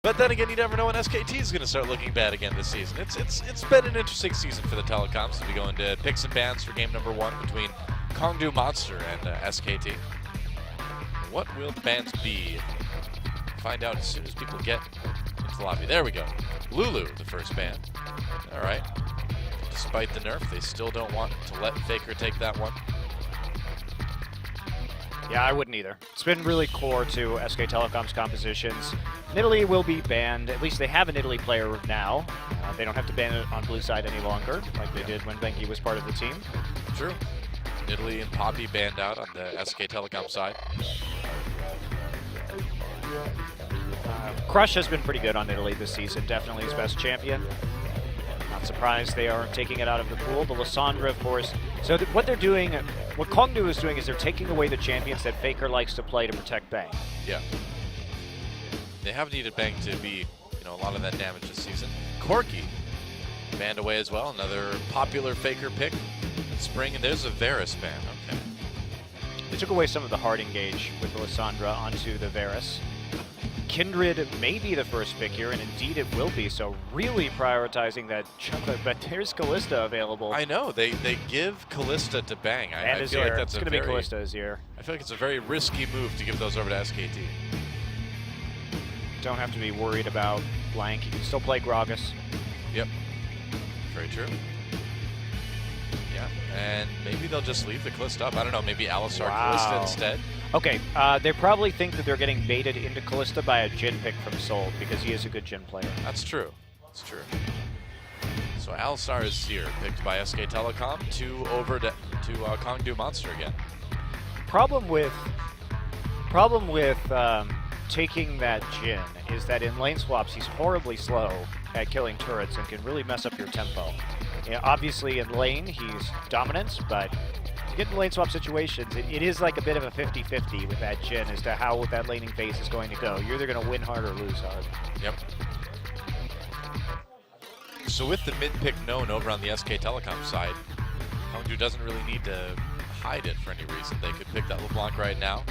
But then again, you never know when SKT is going to start looking bad again this season. It's been an interesting season for the Telecoms to be going to picks and bans for game number 1 between Kongdoo Monster and SKT. What will the bans be? Find out as soon as people get into the lobby. There we go. Lulu, the first ban. All right. Despite the nerf, they still don't want to let Faker take that one. Yeah, I wouldn't either. It's been really core to SKTelecom's compositions. Nidalee will be banned. At least they have an Nidalee player now. They don't have to ban it on blue side any longer, like they did when Benki was part of the team. True. Nidalee and Poppy banned out on the SKTelecom side. Crush has been pretty good on Nidalee this season. Definitely his best champion. Not surprised they are taking it out of the pool. The Lissandra, of course. So what they're doing, what Kongdoo is doing is they're taking away the champions that Faker likes to play to protect Bang. Yeah. They have needed Bang to be, a lot of that damage this season. Corki banned away as well. Another popular Faker pick. Spring, and there's a Varus ban. Okay. They took away some of the hard engage with the Lissandra onto the Varus. Kindred may be the first pick here, and indeed it will be, so really prioritizing that jungler, but there's Kalista available. I know, they give Kalista to Bang. I feel like that's going to be Kalista Azir. I feel like it's a very risky move to give those over to SKT. Don't have to be worried about blank. You can still play Gragas. Yep, very true. Yeah, and maybe they'll just leave the Kalista up. I don't know, maybe Alistar Kalista instead. Okay, they probably think that they're getting baited into Kalista by a Jhin pick from Soul because he is a good Jhin player. That's true. That's true. So Alistar is here, picked by SKTelecom, over to Kongdoo Monster again. Problem with taking that Jhin is that in lane swaps he's horribly slow at killing turrets and can really mess up your tempo. Obviously in lane he's dominant, but to get in lane swap situations, it is like a bit of a 50-50 with that Jhin as to how that laning phase is going to go. You're either going to win hard or lose hard. Yep. So with the mid pick known over on the SKTelecom side, Kongdoo doesn't really need to hide it for any reason. They could pick that LeBlanc right now.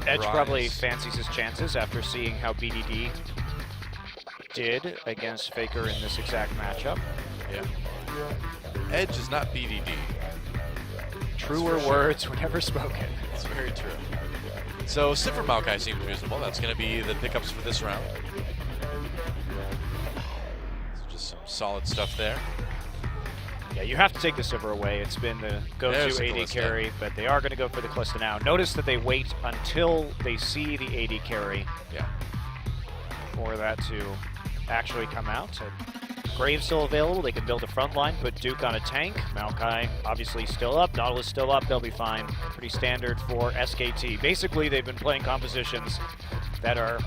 Edge probably fancies his chances after seeing how BDD did against Faker in this exact matchup. Yeah. Edge is not BDD. Truer words were never spoken. It's very true. So Sivir Maokai seems reasonable. That's going to be the pickups for this round. So just some solid stuff there. Yeah, you have to take the Sivir away. It's been the go-to AD carry, but they are going to go for the Kalista now. Notice that they wait until they see the AD carry for that to actually come out. And Graves still available. They can build a front line, put Duke on a tank. Maokai obviously still up. Nautilus still up. They'll be fine. Pretty standard for SKT. Basically, they've been playing compositions that are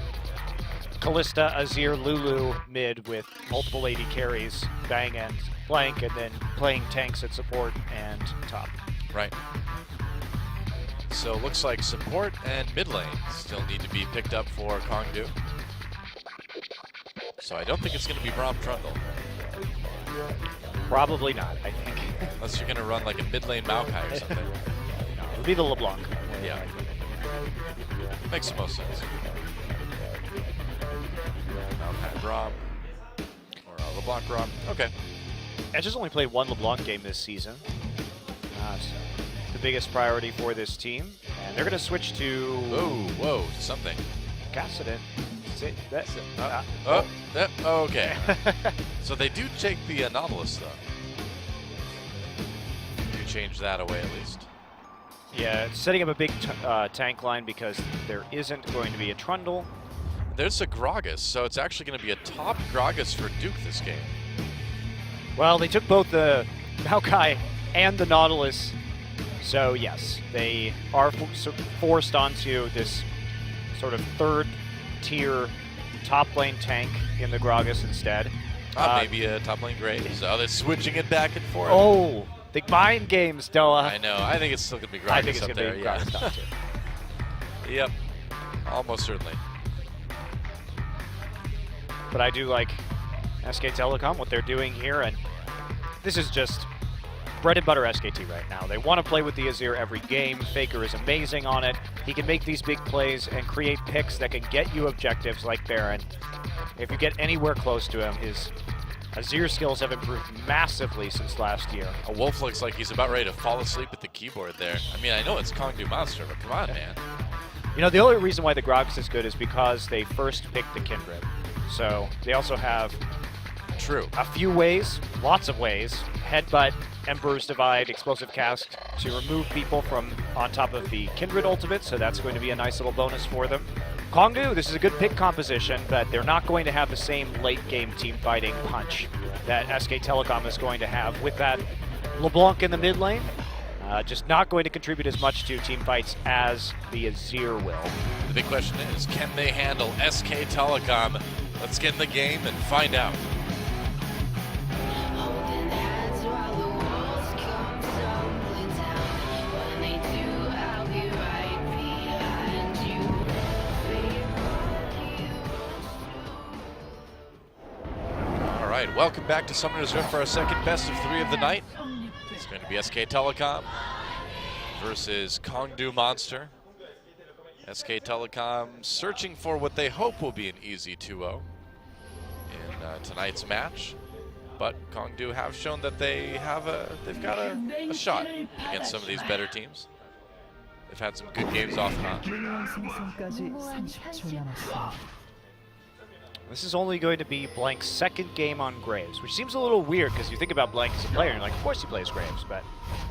Kalista, Azir, Lulu mid with multiple AD carries, Bang and Blank, and then playing tanks at support and top. Right. So looks like support and mid lane still need to be picked up for Kongdoo. So I don't think it's going to be Braum Trundle. Probably not, I think. Unless you're going to run like a mid lane Maokai or something. No, it would be the LeBlanc. Yeah. Makes the most sense. Maokai Braum. Or LeBlanc Braum. Okay. Edge has only played one LeBlanc game this season. Not the biggest priority for this team. And they're going to switch to... Whoa, something. Cassident. Okay. So they do take the Nautilus, though. You change that away, at least. Yeah, setting up a big tank line because there isn't going to be a Trundle. There's a Gragas, so it's actually going to be a top Gragas for Duke this game. Well, they took both the Maokai and the Nautilus, so yes, they are forced onto this sort of third-tier top lane tank in the Gragas instead. Maybe a top lane Graves. Oh, they're switching it back and forth. Oh, the mind games, Doa. I know. I think it's still going to be Gragas up there. I think it's going to be Gragas top too. Yep, almost certainly. But I do like SKTelecom, what they're doing here, and this is just bread and butter SKT right now. They want to play with the Azir every game. Faker is amazing on it. He can make these big plays and create picks that can get you objectives like Baron. If you get anywhere close to him, his Azir skills have improved massively since last year. A Wolf looks like he's about ready to fall asleep at the keyboard there. I mean, I know it's Kongdoo Monster, but come on, man. You know, the only reason why the Grox is good is because they first picked the Kindred. So they also have a few ways, lots of ways. Headbutt, Emperor's Divide, Explosive Cast to remove people from on top of the Kindred ultimate, so that's going to be a nice little bonus for them. Kongdoo, this is a good pick composition, but they're not going to have the same late-game team fighting punch that SKTelecom is going to have with that LeBlanc in the mid lane. Just not going to contribute as much to team fights as the Azir will. The big question is, can they handle SKTelecom? Let's get in the game and find out. Welcome back to Summoner's Rift for our second best of 3 of the night. It's going to be SKTelecom versus Kongdoo Monster. SKTelecom searching for what they hope will be an easy 2-0 in tonight's match, but Kongdoo have shown that they've got a shot against some of these better teams. They've had some good games off and on. This is only going to be Blank's second game on Graves, which seems a little weird because you think about Blank as a player and you're like, of course he plays Graves, but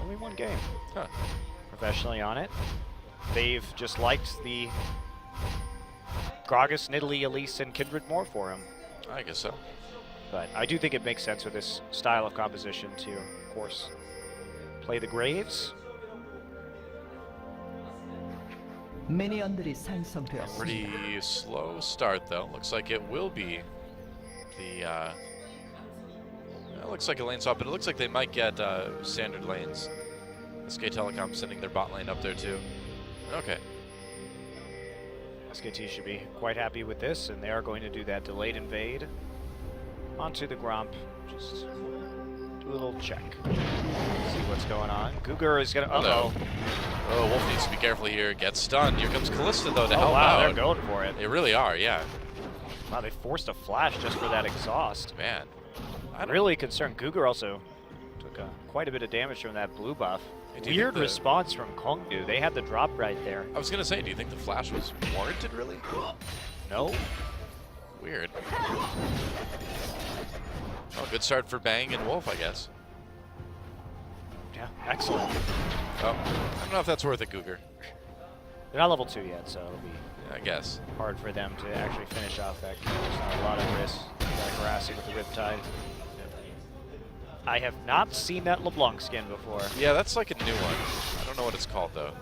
only one game. Professionally on it. They've just liked the Gragas, Nidalee, Elise, and Kindred more for him. I guess so. But I do think it makes sense with this style of composition to, of course, play the Graves. Pretty slow start though. Looks like it will be the it looks like a lane swap, but it looks like they might get standard lanes. SKTelecom sending their bot lane up there too. Okay. SKT should be quite happy with this, and they are going to do that delayed invade onto the Gromp. Just do a little check. See what's going on. Gugur is gonna Oh, Wolf needs to be careful here. Gets stunned. Here comes Kalista, though, to help out. They're going for it. They really are, yeah. Wow, they forced a flash just for that exhaust. Man. I'm really concerned. Gugur also took quite a bit of damage from that blue buff. Weird response from Kongdoo. They had the drop right there. I was going to say, do you think the flash was warranted, really? No. Weird. Oh, good start for Bang and Wolf, I guess. Yeah, excellent. Oh, I don't know if that's worth it, Gugur. They're not level 2 yet, so it'll be I guess hard for them to actually finish off that. There's not a lot of risk. Got Grassy with the Riptide. I have not seen that LeBlanc skin before. Yeah, that's like a new one. I don't know what it's called, though.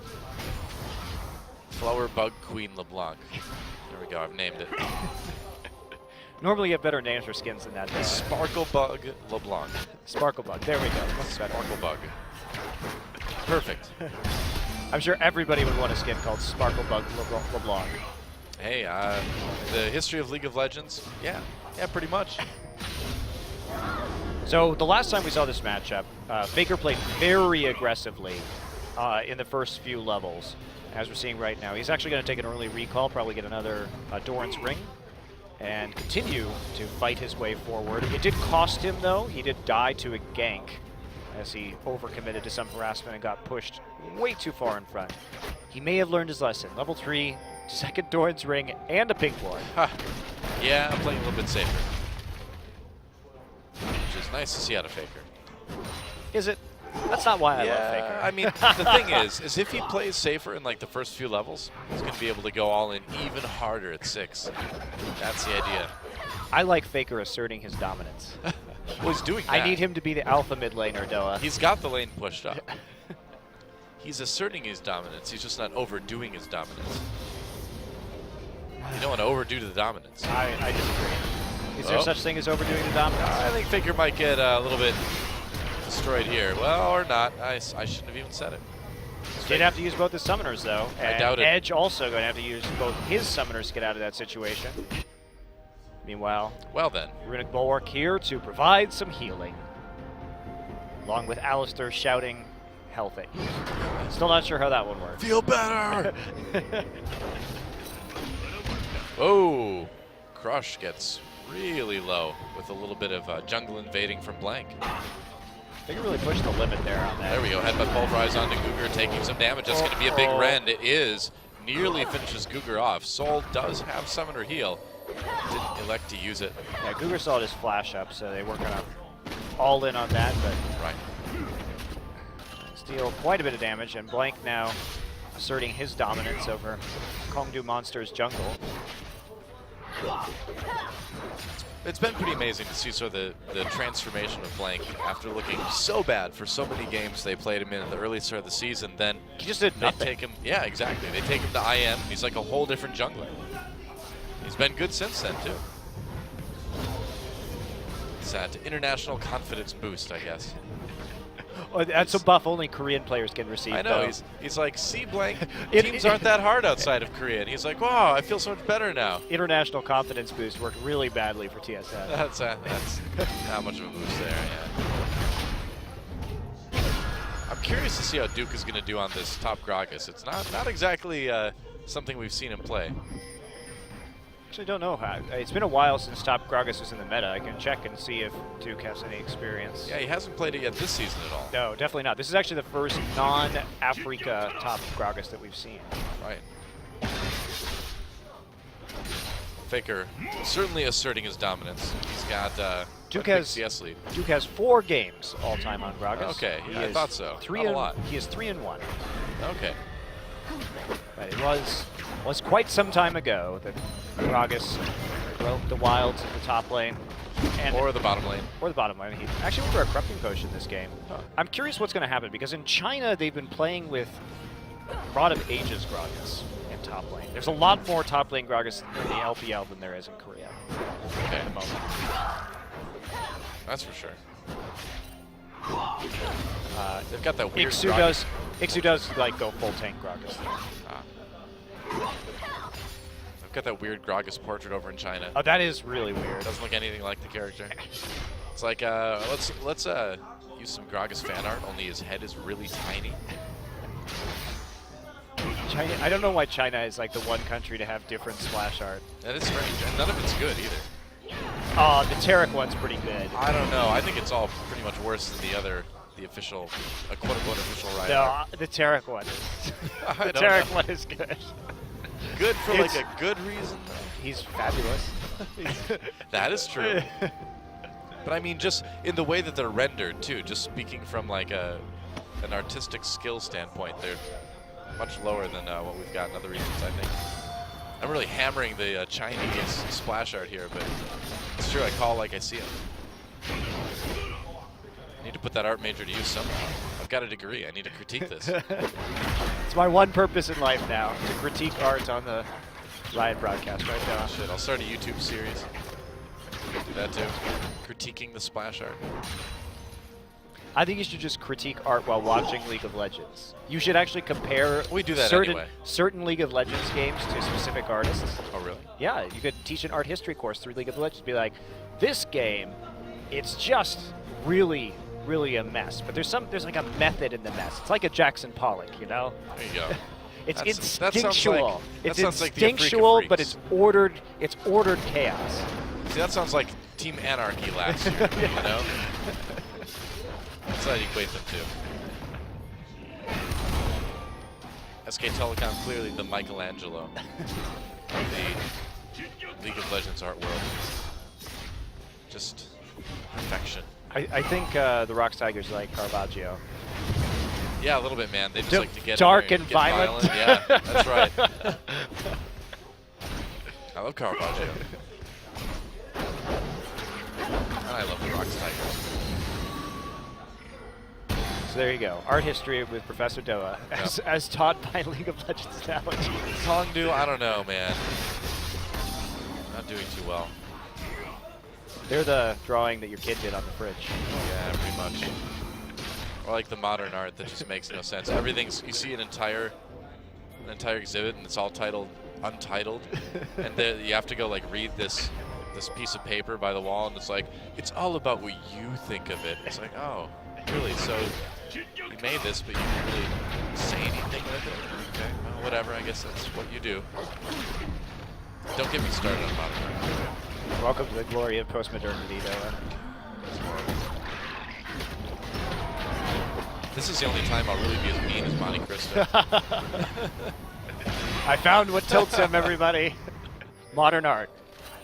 Flower Bug Queen LeBlanc. There we go, I've named it. Normally you have better names for skins than that. Sparkle Bug LeBlanc. Sparkle Bug, there we go. Sparkle Bug. Perfect. I'm sure everybody would want a skin called Sparkle Bug LeBlanc. Hey, the history of League of Legends? Yeah, pretty much. So the last time we saw this matchup, Faker played very aggressively in the first few levels, as we're seeing right now. He's actually going to take an early recall, probably get another Doran's Ring, and continue to fight his way forward. It did cost him, though. He did die to a gank as he overcommitted to some harassment and got pushed way too far in front. He may have learned his lesson. Level 3, second Doran's Ring, and a pink ward. Yeah, I'm playing a little bit safer. Which is nice to see out of Faker. Is it? That's not why I love Faker. I mean, the thing is if he plays safer in like the first few levels, he's going to be able to go all in even harder at 6. That's the idea. I like Faker asserting his dominance. Well, he's doing that. I need him to be the alpha mid laner, Doa. He's got the lane pushed up. He's asserting his dominance. He's just not overdoing his dominance. You don't want to overdo the dominance. I disagree. Is there such thing as overdoing the dominance? I think Faker might get a little bit destroyed here. Well, or not. I shouldn't have even said it. Did have to use both his summoners, though. And I doubt it. Edge also going to have to use both his summoners to get out of that situation. Meanwhile, well then, Runic Bulwark here to provide some healing. Along with Alistair shouting healthy. Still not sure how that one works. Feel better! Oh, Crush gets really low with a little bit of jungle invading from Blank. They can really push the limit there on that. There we go, headbutt pulverize onto Cougar, taking some damage. That's going to be a big rend. It is. Nearly finishes Cougar off. Soul does have Summoner Heal. Didn't elect to use it. Yeah, Cougar saw his flash up, so they weren't going to all in on that, but right. Deal quite a bit of damage, and Blank now asserting his dominance over Kongdoo Monster's jungle. It's been pretty amazing to see sort of the transformation of Blank after looking so bad for so many games they played him in the early start of the season. Then he just did nothing. Take him, yeah, exactly. They take him to IM. He's like a whole different jungler. He's been good since then too. It's that international confidence boost, I guess. Oh, that's a buff only Korean players can receive. I know, he's like, see, Blank, teams aren't that hard outside of Korea. And he's like, wow, I feel so much better now. International confidence boost worked really badly for TSN. That's not much of a boost there, yeah. I'm curious to see how Duke is going to do on this top Gragas. It's not exactly something we've seen him play. Actually, don't know how. It's been a while since top Gragas was in the meta. I can check and see if Duke has any experience. Yeah, he hasn't played it yet this season at all. No, definitely not. This is actually the first non-Africa top Gragas that we've seen. Right. Faker certainly asserting his dominance. He's got Duke a big has CS lead. Duke has 4 games all time on Gragas. Okay, I thought so. He is 3-1. Okay. But it was quite some time ago that Gragas broke the wilds at the top lane. Or the bottom lane. Or the bottom lane. He actually went for a corrupting potion this game. Huh. I'm curious what's going to happen, because in China they've been playing with Rod of Ages Gragas in top lane. There's a lot more top lane Gragas in the LPL than there is in Korea at the moment. That's for sure. They've got that weird Ixu does like go full tank Gragas. They've got that weird Gragas portrait over in China. Oh, that is really weird. Doesn't look anything like the character. It's like let's use some Gragas fan art. Only his head is really tiny. China, I don't know why China is like the one country to have different splash art. That is strange, and none of it's good either. Oh, the Tarek one's pretty good. I don't know. I think it's all pretty much worse than the official, quote-unquote official riot. No, the Tarek one is. The Tarek one is good. Good for like a good reason, though. He's fabulous. That is true. But I mean, just in the way that they're rendered, too, just speaking from like an artistic skill standpoint, they're much lower than what we've got in other regions, I think. I'm really hammering the Chinese splash art here, but it's true, I call like I see it. I need to put that art major to use somehow. I've got a degree, I need to critique this. It's my one purpose in life now, to critique art on the Riot broadcast right now. Shit, I'll start a YouTube series. Do that too. Critiquing the splash art. I think you should just critique art while watching League of Legends. You should actually compare certain League of Legends games to specific artists. Oh, really? Yeah, you could teach an art history course through League of Legends. Be like, this game, it's just really, really a mess. But there's like a method in the mess. It's like a Jackson Pollock, you know? There you go. It's instinctual. It's instinctual, but it's ordered. It's ordered chaos. See, that sounds like Team Anarchy last year. You know? That's how you equate them to. SKTelecom, clearly the Michelangelo of the League of Legends art world. Just perfection. I think the Rocks Tigers like Caravaggio. Yeah, a little bit, man. They just like to get dark and get violent. Yeah, that's right. I love Caravaggio. And I love the Rocks Tigers. So there you go. Art history with Professor Doa, as taught by League of Legends analogy. Kongdoo, I don't know, man. Not doing too well. They're the drawing that your kid did on the fridge. Yeah, pretty much. Or like the modern art that just makes no sense. Everything's, you see an entire exhibit and it's all titled Untitled, and you have to go like read this piece of paper by the wall, and it's like, it's all about what you think of it. It's like, oh, Really? So you made this, but you didn't really say anything with it? Okay, well, whatever. I guess that's what you do. Don't get me started on modern. Welcome to the glory of post-modernity, though. This is the only time I'll really be as mean as Monte Cristo. I found what tilts him, everybody. Modern art.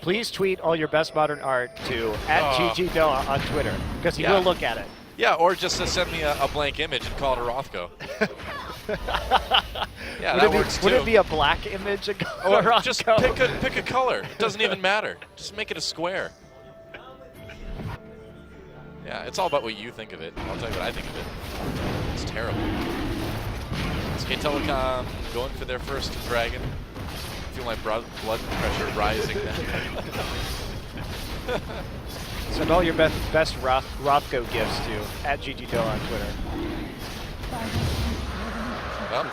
Please tweet all your best modern art to @GGDoa on Twitter, because he will look at it. Yeah, or just to send me a blank image and call it a Rothko. Yeah, that works too. Would it be a black image? Or just pick a color. It doesn't even matter. Just make it a square. Yeah, it's all about what you think of it. I'll tell you what I think of it. It's terrible. SKTelecom going for their first dragon. I feel my blood pressure rising now. Send all your best Rothko gifts to @GGDoa on Twitter. Well,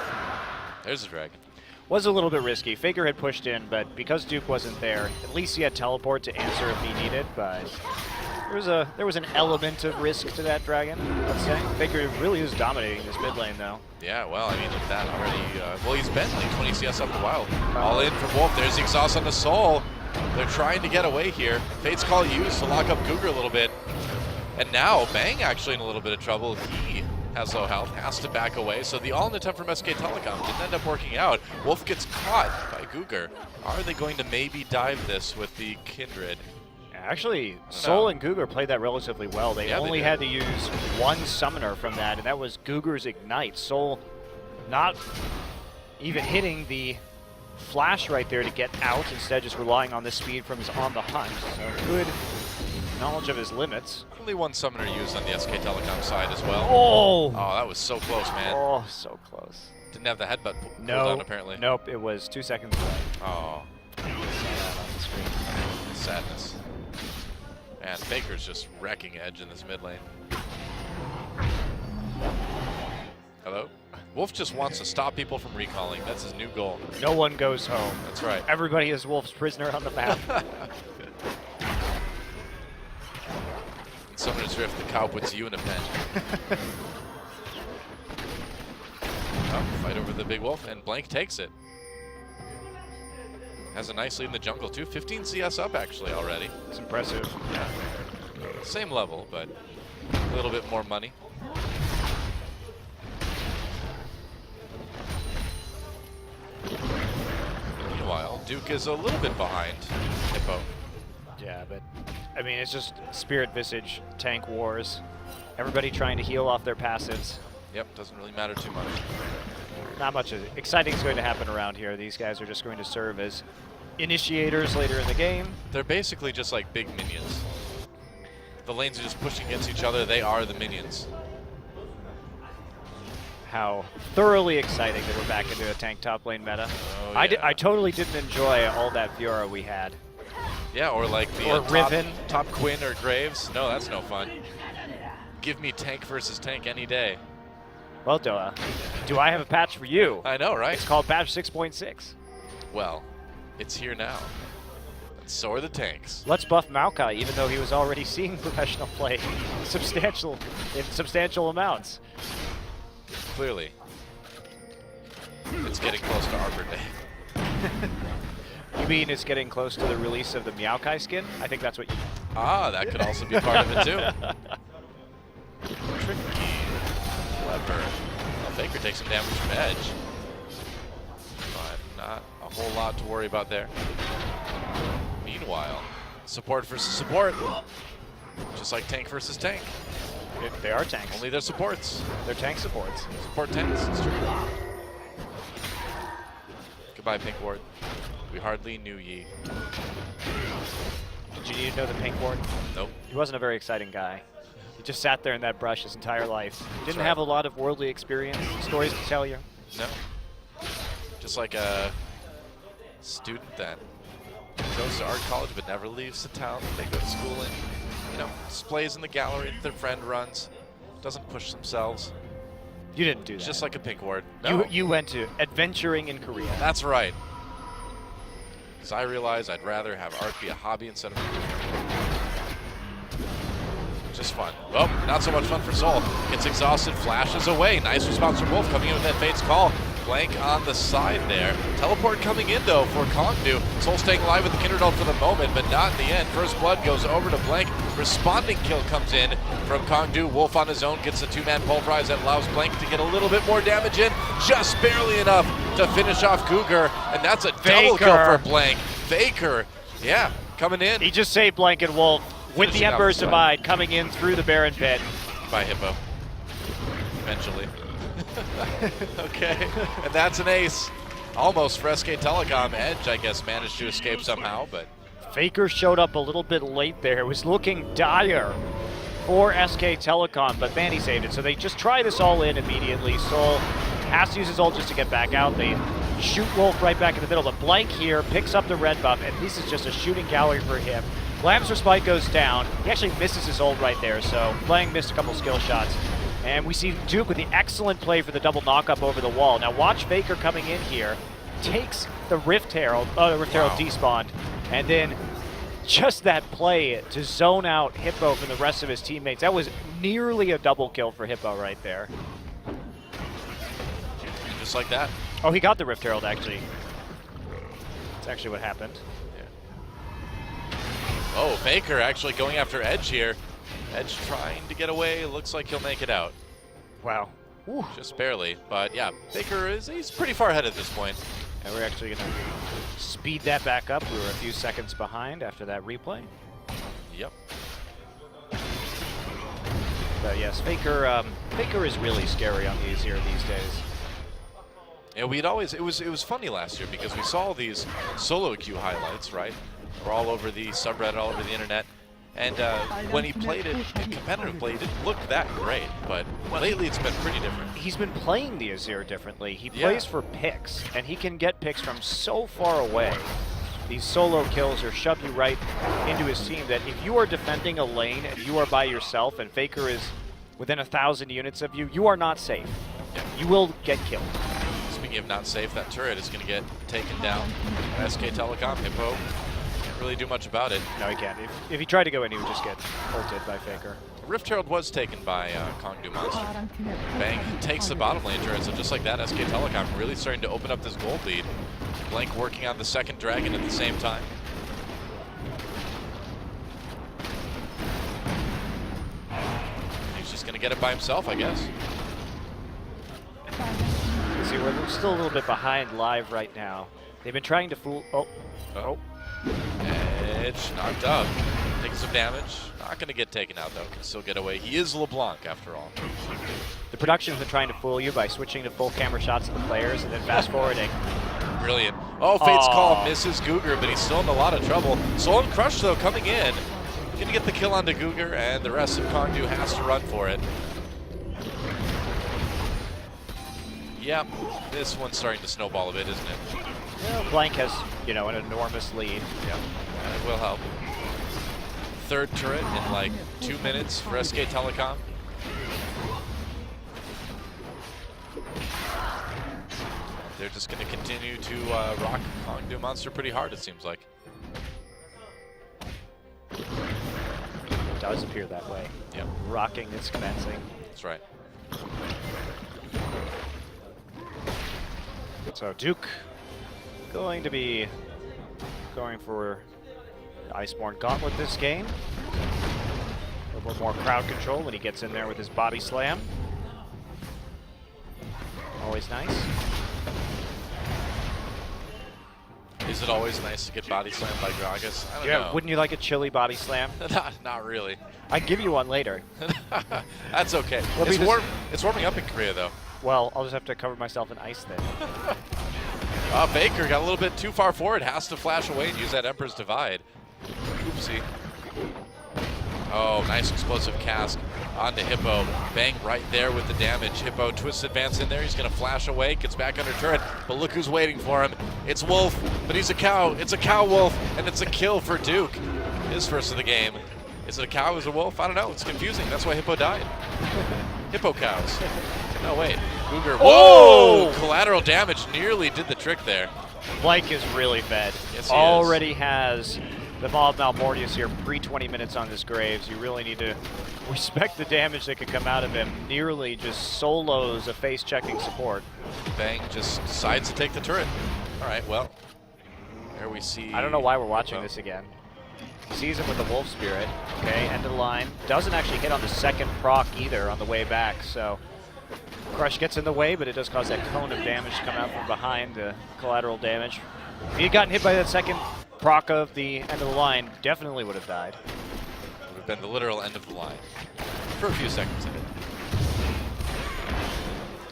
there's a dragon. Was a little bit risky. Faker had pushed in, but because Duke wasn't there, at least he had teleport to answer if he needed, but there was an element of risk to that dragon, let's say. Faker really is dominating this mid lane, though. Yeah, well, I mean, look at that already. Well, he's been like 20 CS up the wild. All in from Wolf. There's the exhaust on the soul. They're trying to get away here. Fate's Call used to lock up Cougar a little bit. And now Bang actually in a little bit of trouble. He has low health, has to back away. So the all-in attempt from SKTelecom didn't end up working out. Wolf gets caught by Cougar. Are they going to maybe dive this with the Kindred? Actually, Soul and Cougar played that relatively well. They only had to use one summoner from that, and that was Cougar's Ignite. Soul not even hitting the flash right there to get out, instead just relying on the speed from his On the Hunt. So good knowledge of his limits. Only one summoner used on the SKTelecom side as well. Oh, that was so close, man. Oh, so close. Didn't have the headbutt cooldown, apparently. Nope, it was 2 seconds away. Oh. Saw that on the screen. Sadness. Man, Faker's just wrecking Edge in this mid lane. Hello? Wolf just wants to stop people from recalling. That's his new goal. No one goes home. That's right. Everybody is Wolf's prisoner on the map. In Summoner's Rift, the cow puts you in a pen. Fight over the big wolf, and Blank takes it. Has a nice lead in the jungle, too. 15 CS up, actually, already. It's impressive. Yeah. Same level, but a little bit more money. Meanwhile, Duke is a little bit behind Hippo. Yeah, but, I mean, it's just Spirit Visage, tank wars. Everybody trying to heal off their passives. Yep, doesn't really matter too much. Not much exciting is going to happen around here. These guys are just going to serve as initiators later in the game. They're basically just like big minions. The lanes are just pushing against each other. They are the minions. How thoroughly exciting that we're back into a tank top lane meta. Oh, yeah. I totally didn't enjoy all that Fiora we had. Yeah, or like the Riven. top Quinn or Graves. No, that's no fun. Give me tank versus tank any day. Well, Doa, do I have a patch for you? I know, right? It's called patch 6.6. Well, it's here now. And so are the tanks. Let's buff Maokai, even though he was already seeing professional play in substantial amounts. Clearly. It's getting close to Arbor Day. You mean it's getting close to the release of the Maokai skin? I think that's what you mean. Ah, that could also be part of it, too. Tricky. Clever. Well, Faker takes some damage from Edge. But not a whole lot to worry about there. Meanwhile, support versus support. Just like tank versus tank. They are tanks. Only they're supports. They're tank supports. Support tanks, it's true. Goodbye, Pink Ward. We hardly knew ye. Did you need to know the Pink Ward? Nope. He wasn't a very exciting guy. He just sat there in that brush his entire life. He didn't right. have a lot of worldly experience, stories to tell you. No. Just like a student that goes to art college but never leaves the town that they go to school in. You know, displays in the gallery that their friend runs. Doesn't push themselves. You didn't do that. Just like a Pink Ward. No. You went to adventuring in Korea. That's right. Because I realized I'd rather have art be a hobby instead of a career. just fun. Well, not so much fun for Soul. Gets exhausted, flashes away. Nice response from Wolf coming in with that Fate's Call. Blank on the side there. Teleport coming in though for Kongdoo. Soul staying alive with the Kindred ult for the moment, but not in the end. First blood goes over to Blank. Responding kill comes in from Kongdoo. Wolf on his own gets a two-man pulverize that allows Blank to get a little bit more damage in. Just barely enough to finish off Cougar. And that's a double kill for Blank. Faker, yeah, coming in. He just saved Blank and Wolf with the Ember's Divide coming in through the Baron pit. By Hippo. Eventually. Okay, and that's an ace. Almost for SKTelecom. Edge, I guess, managed to escape somehow, but... Faker showed up a little bit late there. It was looking dire for SKTelecom, but man, he saved it. So they just try this all in immediately. Soul has to use his ult just to get back out. They shoot Wolf right back in the middle, but Blank here picks up the red buff, and this is just a shooting gallery for him. Lamb's Respite goes down. He actually misses his ult right there, so Blank missed a couple skill shots. And we see Duke with the excellent play for the double knockup over the wall. Now watch Faker coming in here, takes the Rift Herald, despawned, and then just that play to zone out Hippo from the rest of his teammates. That was nearly a double kill for Hippo right there. Just like that. Oh, he got the Rift Herald actually. That's actually what happened. Yeah. Oh, Faker actually going after Edge here. Edge trying to get away. Looks like he'll make it out. Wow. Ooh. Just barely. But yeah, Faker he's pretty far ahead at this point. And we're actually going to speed that back up. We were a few seconds behind after that replay. Yep. But yes, Faker is really scary on the Azir these days. Yeah, we'd always, it was funny last year because we saw these solo queue highlights, right? We're all over the subreddit, all over the internet. And when he played it competitively, it didn't look that great, but lately it's been pretty different. He's been playing the Azir differently. He plays for picks, and he can get picks from so far away. These solo kills or shove you right into his team that if you are defending a lane and you are by yourself and Faker is within 1,000 units of you, you are not safe. Yeah. You will get killed. Speaking of not safe, that turret is going to get taken down by SKTelecom. Hippo can't really do much about it. No, he can't. If he tried to go in, he would just get ulted by Faker. Rift Herald was taken by Kongdoo Monster. Bang takes the bottom lane turret, so just like that, SKTelecom really starting to open up this gold lead. Blank working on the second dragon at the same time. He's just going to get it by himself, I guess. See, we're still a little bit behind live right now. They've been trying to fool... Edge knocked up. Taking some damage. Not going to get taken out, though. Can still get away. He is LeBlanc, after all. The production's been trying to fool you by switching to full camera shots of the players and then fast-forwarding. Brilliant. Oh, Fate's Call misses Cougar, but he's still in a lot of trouble. Soul and Crush, though, coming in. Going to get the kill onto Cougar, and the rest of Kongdoo has to run for it. Yep, this one's starting to snowball a bit, isn't it? Yeah, Blank has, you know, an enormous lead. Yep, it will help. Third turret in like 2 minutes for SKTelecom. They're just going to continue to rock Kongdoo Monster pretty hard, it seems like. It does appear that way. Yep. Rocking is commencing. That's right. So Duke going to be going for the Iceborne Gauntlet this game. A little more crowd control when he gets in there with his body slam. Always nice. Is it always nice to get body slammed by Gragas? I don't know. Wouldn't you like a chilly body slam? Not really. I'd give you one later. That's okay. It's warming up in Korea, though. Well, I'll just have to cover myself in ice then. Baker got a little bit too far forward. Has to flash away and use that Emperor's Divide. Oopsie. Oh, nice explosive cast onto Hippo. Bang right there with the damage. Hippo twists advance in there. He's going to flash away. Gets back under turret. But look who's waiting for him. It's Wolf, but he's a cow. It's a cow wolf, and it's a kill for Duke. His first of the game. Is it a cow? Is it a wolf? I don't know. It's confusing. That's why Hippo died. Hippo cows. No, wait. Cougar. Whoa! Collateral damage nearly did the trick there. Blank is really fed. Yes, he already has the Maw of Malmortius here, pre-20 minutes on this Graves. You really need to respect the damage that could come out of him. Nearly just solos a face-checking support. Bang just decides to take the turret. All right, well, there we see... I don't know why we're watching this again. Sees him with the Wolf Spirit. Okay, end of the line. Doesn't actually hit on the second proc either on the way back, so... Crush gets in the way, but it does cause that cone of damage to come out from behind, the collateral damage. If he had gotten hit by that second proc of the end of the line, definitely would have died. Would have been the literal end of the line. For a few seconds, I did.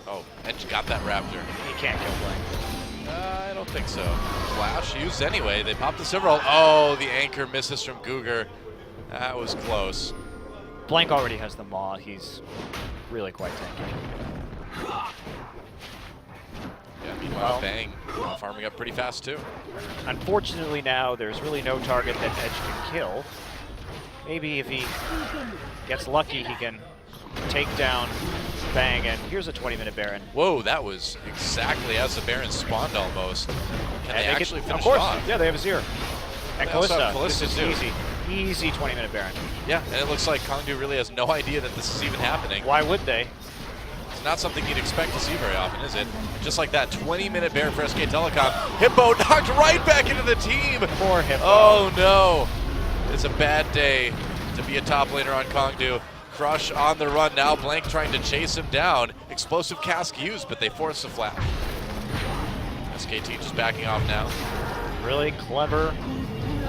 Oh, Edge got that Raptor. He can't kill Blank. I don't think so. Flash used anyway. They popped the several. Oh, the anchor misses from Googer. That was close. Blank already has the Maw. He's really quite tanky. Yeah, meanwhile, Bang farming up pretty fast too. Unfortunately now, there's really no target that Edge can kill. Maybe if he gets lucky, he can take down Bang, and here's a 20-minute Baron. Whoa, that was exactly as the Baron spawned almost. Can they actually finish of course, off? Yeah, they have a Zero. And Kalista, Kalista this is easy 20-minute Baron. Yeah, and it looks like Kongdoo really has no idea that this is even happening. Why would they? It's not something you'd expect to see very often, is it? Just like that 20-minute Baron for SKTelecom. Hippo knocked right back into the team. Poor Hippo. Oh no. It's a bad day to be a top laner on Kongdoo. Crush on the run now. Blank trying to chase him down. Explosive cask used, but they force the flash. SKT just backing off now. Really clever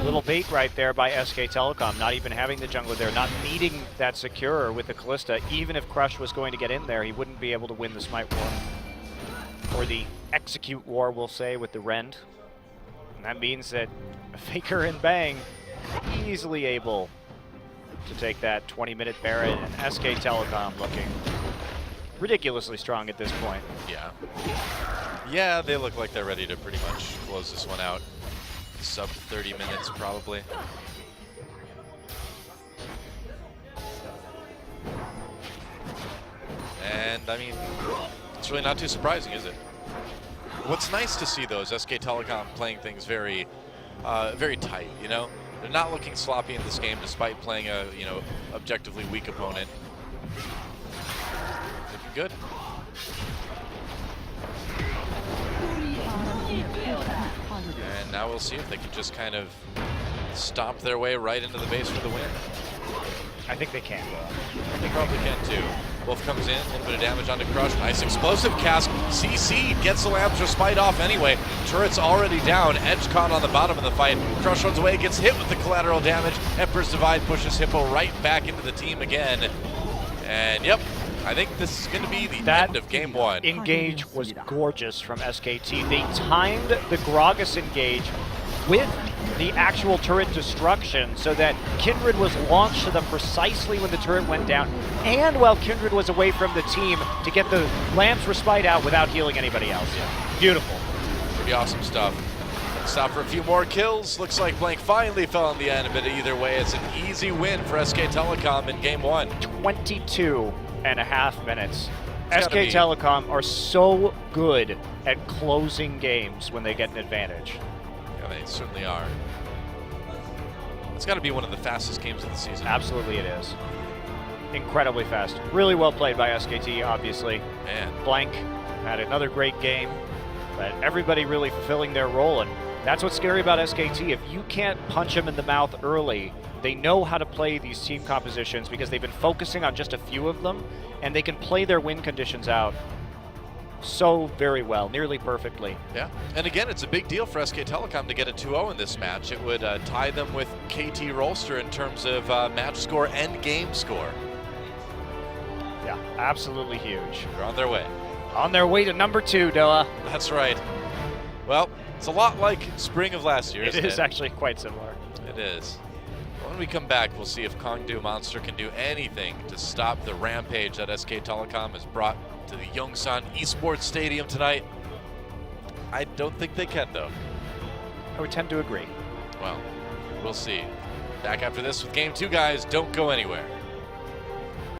little bait right there by SKTelecom, not even having the jungler there, not needing that secure with the Kalista. Even if Crush was going to get in there, he wouldn't be able to win the Smite War. Or the Execute War, we'll say, with the Rend. And that means that Faker and Bang easily able to take that 20-minute Baron, and SKTelecom looking ridiculously strong at this point. Yeah. Yeah, they look like they're ready to pretty much close this one out. Sub 30 minutes, probably. And, I mean, it's really not too surprising, is it? What's nice to see, though, is SKTelecom playing things very, very tight, you know? They're not looking sloppy in this game, despite playing a, you know, objectively weak opponent. Looking good. And now we'll see if they can just kind of stomp their way right into the base for the win. I think they can. They probably can too. Wolf comes in, a little bit of damage onto Crush. Nice explosive cask. CC gets the lamps respite off anyway. Turret's already down. Edge caught on the bottom of the fight. Crush runs away, gets hit with the collateral damage. Emperor's Divide pushes Hippo right back into the team again. And yep, I think this is going to be the end of game one. Engage was gorgeous from SKT. They timed the Gragas engage with the actual turret destruction so that Kindred was launched to them precisely when the turret went down, and while Kindred was away from the team to get the lamps respite out without healing anybody else. Yeah. Beautiful. Pretty awesome stuff. Stop for a few more kills. Looks like Blank finally fell on the end, but either way, it's an easy win for SKTelecom in game one. 22.5 minutes. SKTelecom are so good at closing games when they get an advantage. Yeah, they certainly are. It's got to be one of the fastest games of the season. Absolutely it is. Incredibly fast. Really well played by SKT, obviously. Man. Blank had another great game, but everybody really fulfilling their role, and that's what's scary about SKT. If you can't punch them in the mouth early, they know how to play these team compositions because they've been focusing on just a few of them, and they can play their win conditions out so very well, nearly perfectly. Yeah, and again, it's a big deal for SKTelecom to get a 2-0 in this match. It would tie them with KT Rolster in terms of match score and game score. Yeah, absolutely huge. They're on their way. On their way to number 2, Doa. That's right. Well, it's a lot like spring of last year, isn't it? It is actually quite similar. It is. When we come back, we'll see if Kongdoo Monster can do anything to stop the rampage that SKTelecom has brought to the Yongsan Esports Stadium tonight. I don't think they can, though. I would tend to agree. Well, we'll see. Back after this with Game 2, guys. Don't go anywhere.